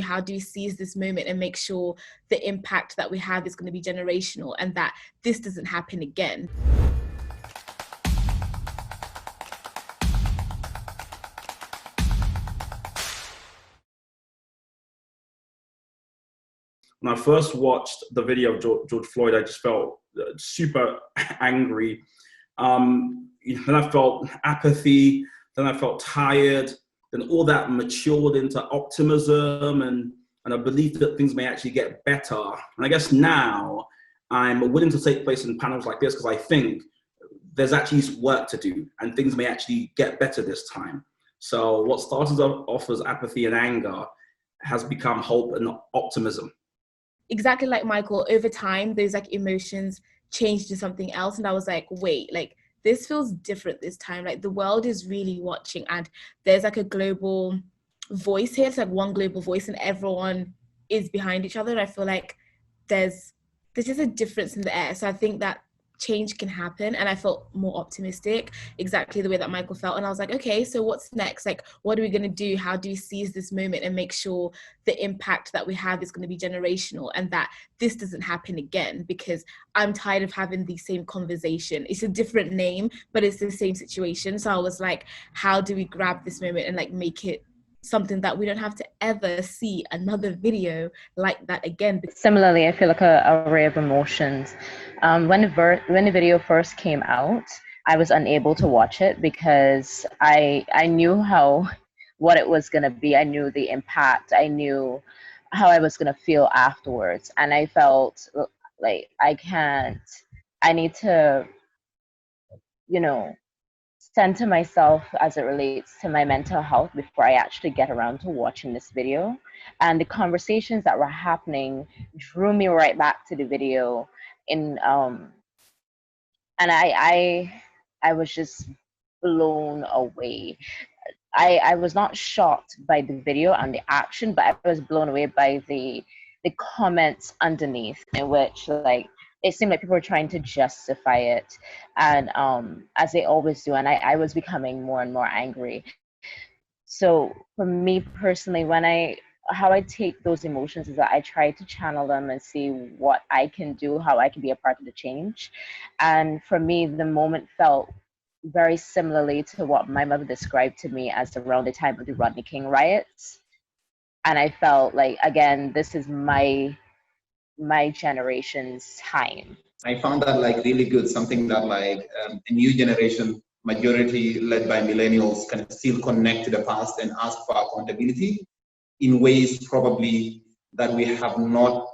How do we seize this moment and make sure the impact that we have is going to be generational and that this doesn't happen again? When I first watched the video of George Floyd, I just felt super angry. Then I felt apathy, then I felt tired, then all that matured into optimism and a belief that things may actually get better. And I guess now I'm willing to take place in panels like this because I think there's actually work to do and things may actually get better this time. So what started off as apathy and anger has become hope and optimism. Exactly like Michael, over time, those like emotions changed to something else. And I was like, wait, like this feels different this time. Like the world is really watching and there's like a global voice here. It's like one global voice and everyone is behind each other. And I feel like there's just a difference in the air. So I think that change can happen. And I felt more optimistic, exactly the way that Michael felt. And I was like, okay, so what's next? Like, what are we going to do? How do we seize this moment and make sure the impact that we have is going to be generational and that this doesn't happen again? Because I'm tired of having the same conversation. It's a different name, but it's the same situation. So I was like, how do we grab this moment and like make it something that we don't have to ever see another video like that again? Similarly, I feel like a array of emotions. When the video first came out, I was unable to watch it because I knew what it was going to be. I knew the impact. I knew how I was going to feel afterwards. And I felt like I need to, center myself as it relates to my mental health before I actually get around to watching this video. And the conversations that were happening drew me right back to the video. And I was just blown away. I was not shocked by the video and the action, but I was blown away by the comments underneath, in which like it seemed like people were trying to justify it, and as they always do, and I was becoming more and more angry. So for me personally, how I take those emotions is that I try to channel them and see what I can do, how I can be a part of the change. And for me, the moment felt very similarly to what my mother described to me as around the time of the Rodney King riots. And I felt like, again, this is my generation's time. I found that like really good, something that like a new generation, majority led by millennials, can still connect to the past and ask for accountability in ways probably that we have not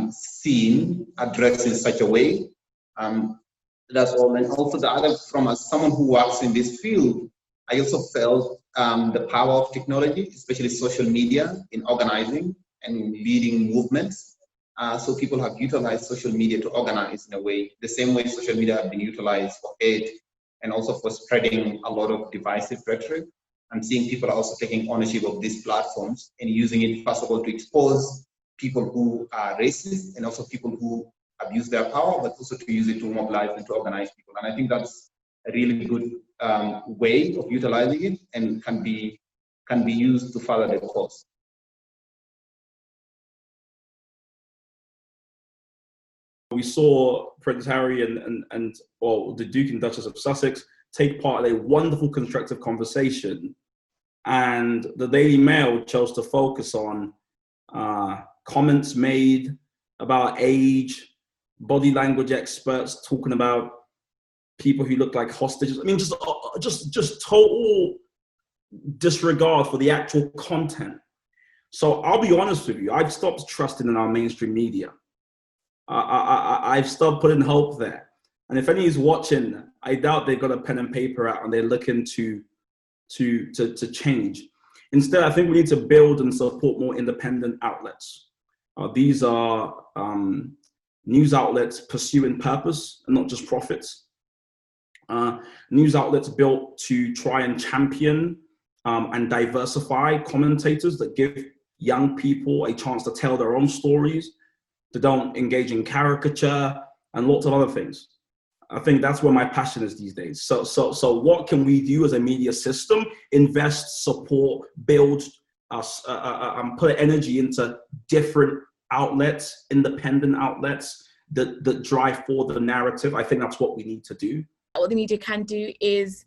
seen addressed in such a way. That's all. And also the other, from someone who works in this field, I also felt the power of technology, especially social media, in organizing and leading movements. So people have utilized social media to organize in a way, the same way social media have been utilized for hate and also for spreading a lot of divisive rhetoric. I'm seeing people are also taking ownership of these platforms and using it, first of all, to expose people who are racist and also people who abuse their power, but also to use it to mobilize and to organize people. And I think that's a really good way of utilizing it and can be used to further the cause. We saw Prince Harry and the Duke and Duchess of Sussex take part in a wonderful constructive conversation, and the Daily Mail chose to focus on comments made about age, body language experts talking about people who look like hostages. I mean, just total disregard for the actual content. So I'll be honest with you, I've stopped trusting in our mainstream media. I've stopped putting hope there. And if any is watching, I doubt they've got a pen and paper out and they're looking to change. Instead, I think we need to build and support more independent outlets. These are news outlets pursuing purpose and not just profits. News outlets built to try and champion and diversify commentators that give young people a chance to tell their own stories, that don't engage in caricature and lots of other things. I think that's where my passion is these days. So what can we do as a media system? Invest, support, build put energy into different outlets, independent outlets that drive forward the narrative. I think that's what we need to do. What the media can do is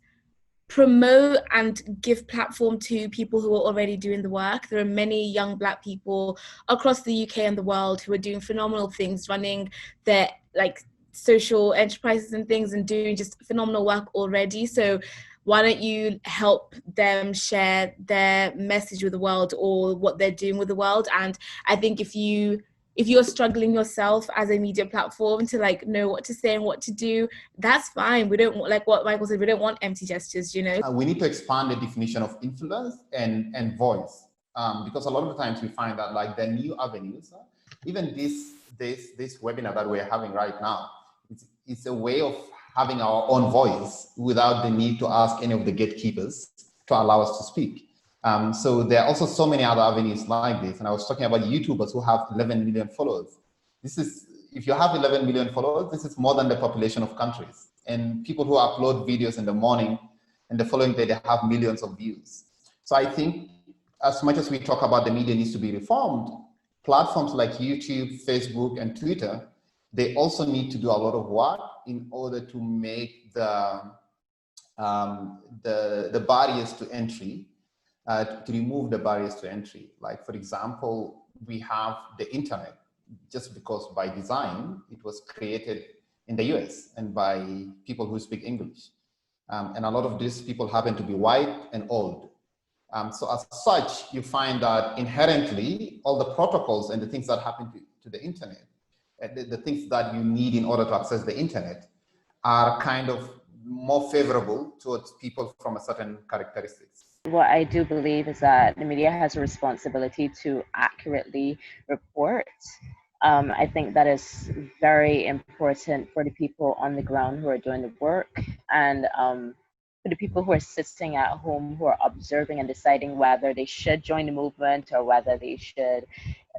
promote and give platform to people who are already doing the work. There are many young Black people across the UK and the world who are doing phenomenal things, running their like social enterprises and things, and doing just phenomenal work already. So why don't you help them share their message with the world, or what they're doing with the world? And I think if you're struggling yourself as a media platform to like know what to say and what to do, that's fine. We don't, like what Michael said, we don't want empty gestures, you know? We need to expand the definition of influence and voice, because a lot of the times we find that like the new avenues, even this webinar that we're having right now, it's a way of having our own voice without the need to ask any of the gatekeepers to allow us to speak. So there are also so many other avenues like this. And I was talking about YouTubers who have 11 million followers. If you have 11 million followers, this is more than the population of countries. And people who upload videos in the morning and the following day, they have millions of views. So I think as much as we talk about the media needs to be reformed, platforms like YouTube, Facebook, and Twitter, they also need to do a lot of work in order to make the barriers to entry, to remove the barriers to entry. Like, for example, we have the internet, just because by design, it was created in the US and by people who speak English. And a lot of these people happen to be white and old. So as such, you find that inherently, all the protocols and the things that happen to the internet, the things that you need in order to access the internet, are kind of more favorable towards people from a certain characteristics. What I do believe is that the media has a responsibility to accurately report. I think that is very important for the people on the ground who are doing the work, and for the people who are sitting at home, who are observing and deciding whether they should join the movement or whether they should,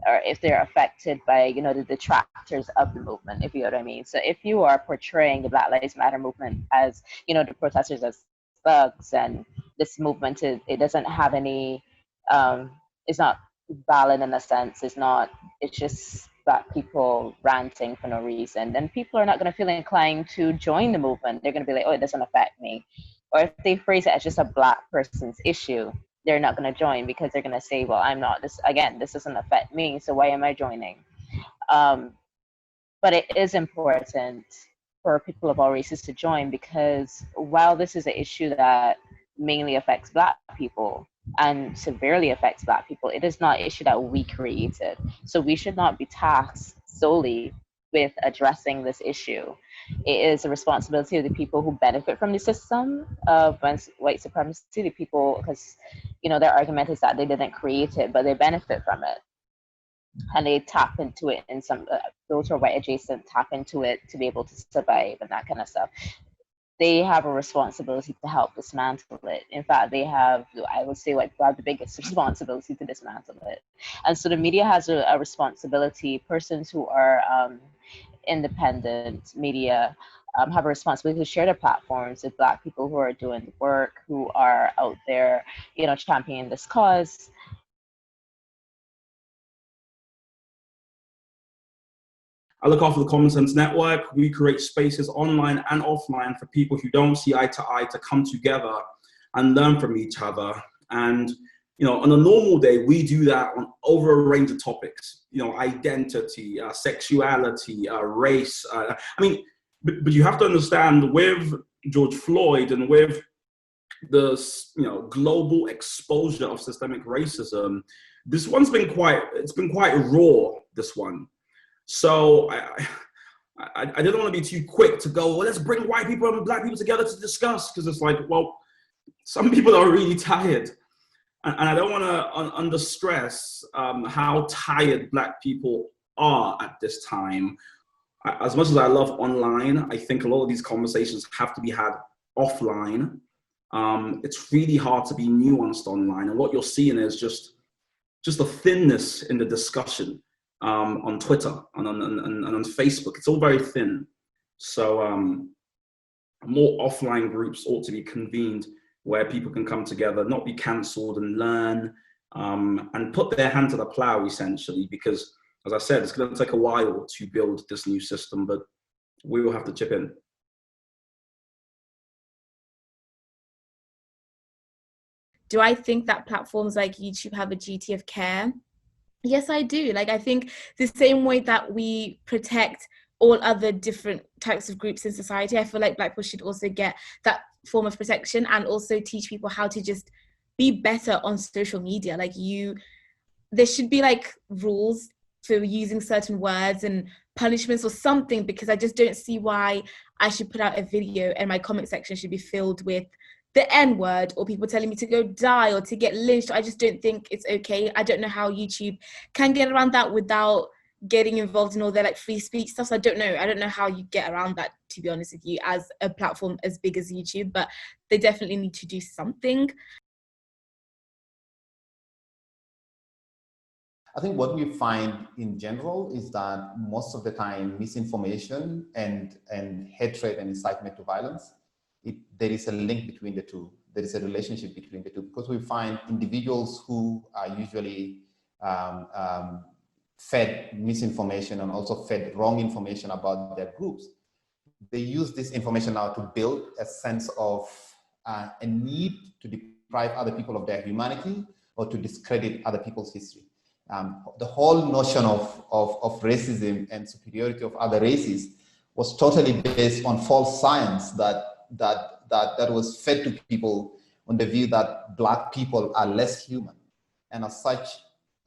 or if they're affected by, you know, the detractors of the movement, if you know what I mean. So if you are portraying the Black Lives Matter movement as, you know, the protesters as thugs, and this movement it doesn't have any, it's not valid in a sense, it's just Black people ranting for no reason, then people are not going to feel inclined to join the movement. They're going to be like, oh, it doesn't affect me. Or if they phrase it as just a Black person's issue, they're not going to join, because they're going to say, well, I'm not, this doesn't affect me, so why am I joining? But it is important for people of all races to join, because while this is an issue that mainly affects Black people and severely affects Black people, it is not an issue that we created. So we should not be tasked solely with addressing this issue. It is a responsibility of the people who benefit from the system of white supremacy, the people, because, you know, their argument is that they didn't create it, but they benefit from it. And they tap into it in some, those who are white adjacent tap into it to be able to survive and that kind of stuff. They have a responsibility to help dismantle it. In fact, they have, I would say, like, the biggest responsibility to dismantle it. And so the media has a responsibility. Persons who are independent media have a responsibility to share their platforms with Black people who are doing the work, who are out there, you know, championing this cause. I look after the Common Sense Network. We create spaces online and offline for people who don't see eye to come together and learn from each other. And, you know, on a normal day, we do that on over a range of topics, you know, identity, sexuality, race. I mean, but you have to understand, with George Floyd and with the, you know, global exposure of systemic racism, this one's been quite raw, this one. So I didn't want to be too quick to go, well, let's bring white people and Black people together to discuss, because it's like, well, some people are really tired. And I don't want to under stress how tired Black people are at this time. As much as I love online, I think a lot of these conversations have to be had offline. It's really hard to be nuanced online. And what you're seeing is just a thinness in the discussion. On Twitter and on Facebook, it's all very thin. So more offline groups ought to be convened where people can come together, not be cancelled, and learn and put their hand to the plow, essentially, because, as I said, it's going to take a while to build this new system, but we will have to chip in. Do I think that platforms like YouTube have a duty of care? Yes, I do. Like, I think the same way that we protect all other different types of groups in society, I feel like Black people should also get that form of protection, and also teach people how to just be better on social media. Like, there should be like rules for using certain words and punishments or something, because I just don't see why I should put out a video and my comment section should be filled with the N-word or people telling me to go die or to get lynched. I just don't think it's okay. I don't know how YouTube can get around that without getting involved in all their like free speech stuff. So I don't know how you get around that, to be honest with you, as a platform as big as YouTube, but they definitely need to do something. I think what we find in general is that most of the time misinformation and hatred and incitement to violence, there is a link between the two. There is a relationship between the two, because we find individuals who are usually fed misinformation and also fed wrong information about their groups. They use this information now to build a sense of a need to deprive other people of their humanity or to discredit other people's history. The whole notion of racism and superiority of other races was totally based on false science that was fed to people on the view that Black people are less human. And as such,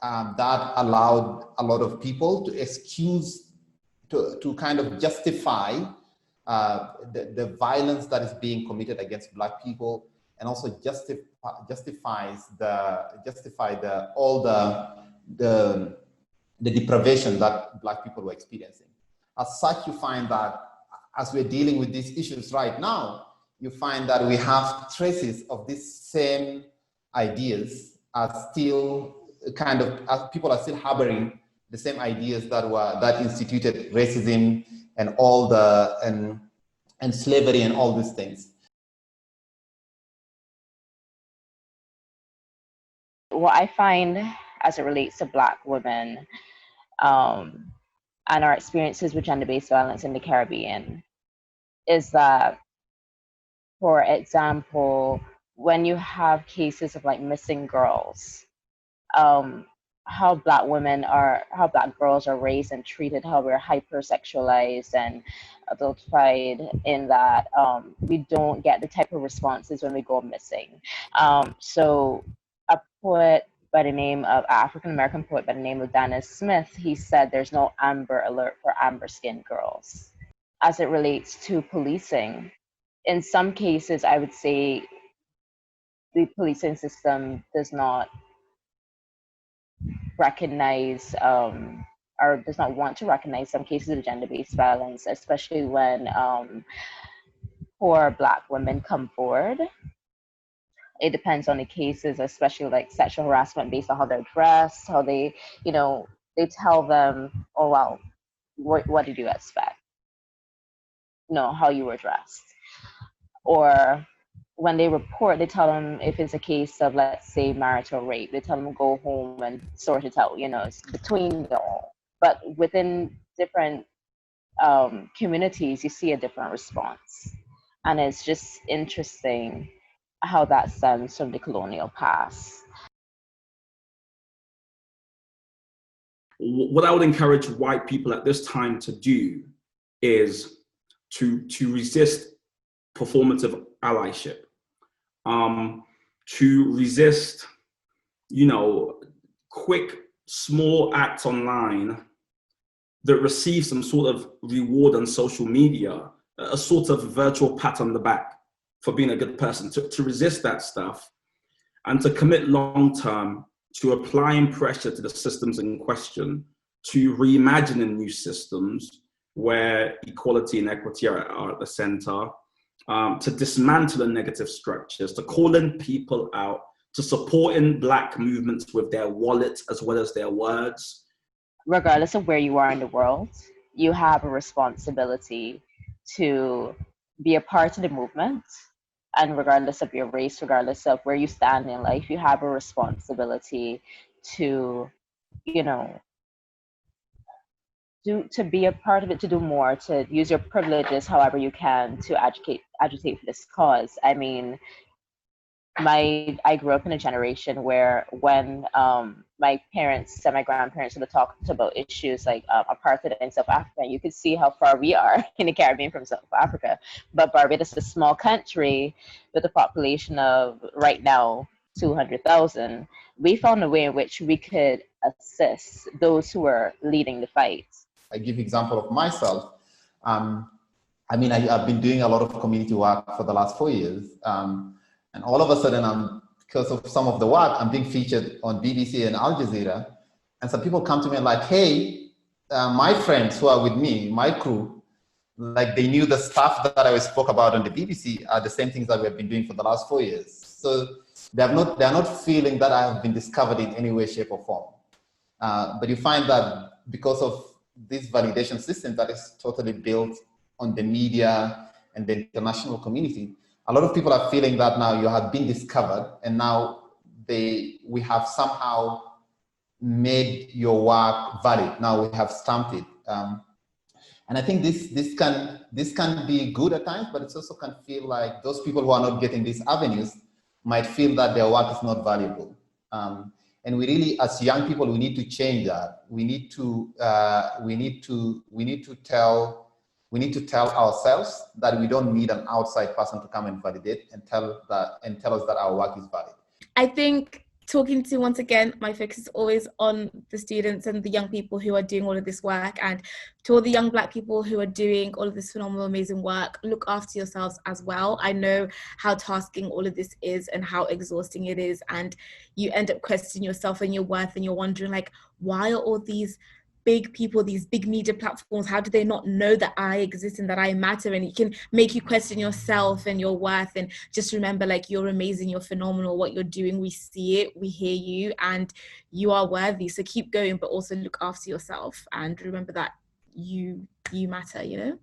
that allowed a lot of people to excuse, to kind of justify the violence that is being committed against Black people, and also justify all the deprivation that Black people were experiencing. As such, you find that as we're dealing with these issues right now, you find that we have traces of these same ideas are still as people are still harboring the same ideas that instituted racism and all and slavery and all these things. What I find as it relates to Black women and our experiences with gender-based violence in the Caribbean is that, for example, when you have cases of like missing girls, how Black girls are raised and treated, how we're hypersexualized and adultified, in that we don't get the type of responses when we go missing. So a poet by the name of African-American poet by the name of Dana Smith, he said there's no Amber Alert for amber-skinned girls. As it relates to policing, in some cases, I would say the policing system does not recognize or does not want to recognize some cases of gender-based violence, especially when poor Black women come forward. It depends on the cases, especially like sexual harassment based on how they're dressed, how they, they tell them, oh, well, what did you expect? No, how you were dressed. Or when they report, they tell them, if it's a case of, let's say, marital rape, they tell them go home and sort it out, it's between them all. But within different communities, you see a different response. And it's just interesting how that stems from the colonial past. What I would encourage white people at this time to do is to resist performative allyship, to resist, quick, small acts online that receive some sort of reward on social media, a sort of virtual pat on the back for being a good person, to resist that stuff and to commit long-term to applying pressure to the systems in question, to reimagining new systems where equality and equity are at the center, to dismantle the negative structures, to calling people out, to supporting Black movements with their wallets as well as their words. Regardless of where you are in the world, you have a responsibility to be a part of the movement, and regardless of your race, regardless of where you stand in life, you have a responsibility to, you know, to be a part of it, to do more, to use your privileges however you can to agitate for this cause. I mean, I grew up in a generation where when my parents and my grandparents would talk about issues like apartheid in South Africa, you could see how far we are in the Caribbean from South Africa. But Barbados is a small country with a population of right now 200,000. We found a way in which we could assist those who were leading the fight. I give example of myself. I mean, I've been doing a lot of community work for the last 4 years. And all of a sudden, because of some of the work, I'm being featured on BBC and Al Jazeera. And some people come to me and like, hey, my friends who are with me, my crew, like they knew the stuff that I spoke about on the BBC are the same things that we've been doing for the last 4 years. So they're not feeling that I have been discovered in any way, shape or form. But you find that because of this validation system that is totally built on the media and the international community, a lot of people are feeling that now you have been discovered and now we have somehow made your work valid. Now we have stamped it. And I think this can be good at times, but it also can feel like those people who are not getting these avenues might feel that their work is not valuable. And we really, as young people, we need to change that. We need to tell ourselves that we don't need an outside person to come and validate and tell us that our work is valid. I think talking to, once again, my focus is always on the students and the young people who are doing all of this work, and to all the young Black people who are doing all of this phenomenal, amazing work, look after yourselves as well. I know how tasking all of this is and how exhausting it is, and you end up questioning yourself and your worth, and you're wondering like, why are all these big people, these big media platforms, how do they not know that I exist and that I matter? And it can make you question yourself and your worth. And just remember, like, you're amazing, you're phenomenal, what you're doing, we see it, we hear you, and you are worthy. So keep going, but also look after yourself and remember that you matter, you know?